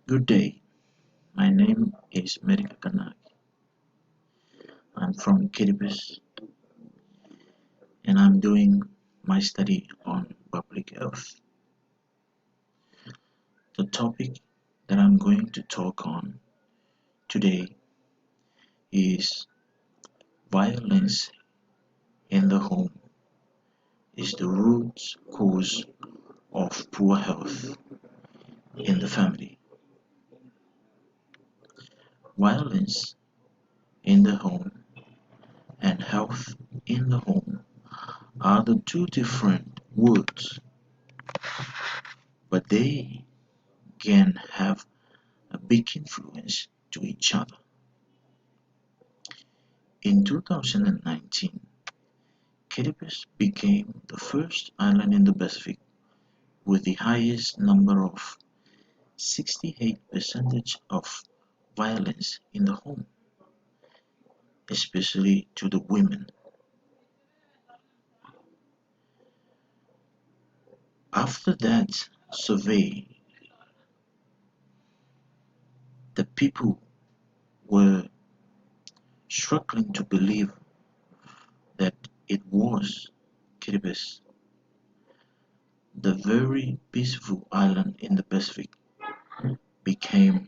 Good day. My name is Merika Kanaki. I'm from Kiribati and I'm doing my study on public health. The topic that I'm going to talk on today is violence in the home is the root cause of poor health in the family. Violence in the home and health in the home are the two different words, but they can have a big influence to each other. In 2019, Kiribati became the first island in the Pacific with the highest number of 68% of violence in the home, especially to the women. After that survey, the people were struggling to believe that it was Kiribati, the very peaceful island in the Pacific, became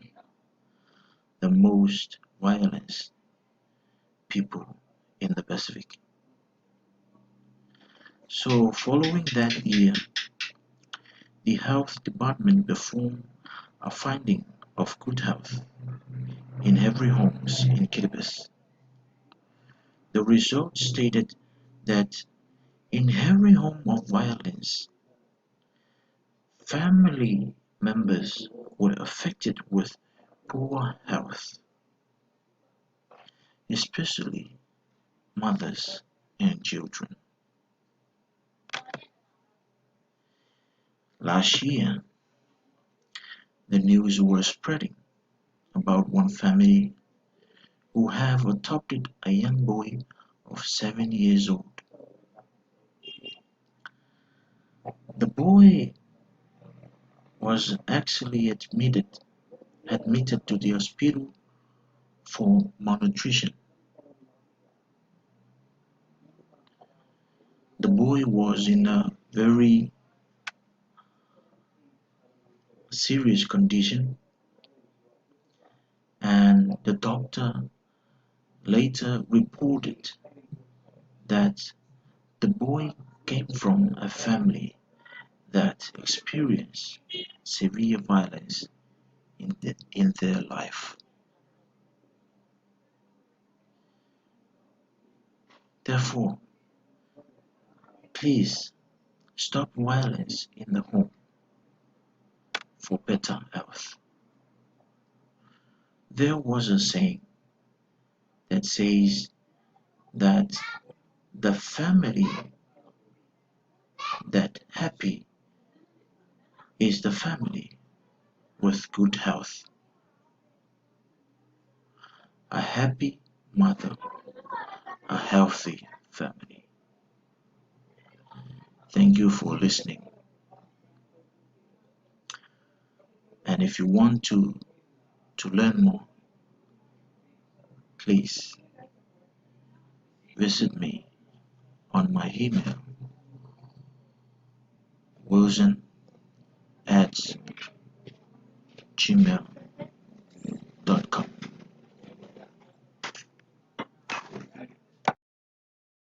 the most violent people in the Pacific. So, following that year, the health department performed a finding of good health in every homes in Kiribati. The results stated that in every home of violence, family members were affected with poor health, especially mothers and children. Last year, the news was spreading about one family who have adopted a young boy of 7 years old. The boy was actually admitted to the hospital for malnutrition. The boy was in a very serious condition, and the doctor later reported that the boy came from a family that experienced severe violence in their life. Therefore, please stop violence in the home for better health. There was a saying that says that the family that happy is the family with good health. A happy mother, a healthy family. Thank you for listening. And if you want to learn more, please visit me on my email wilson at gmail.com.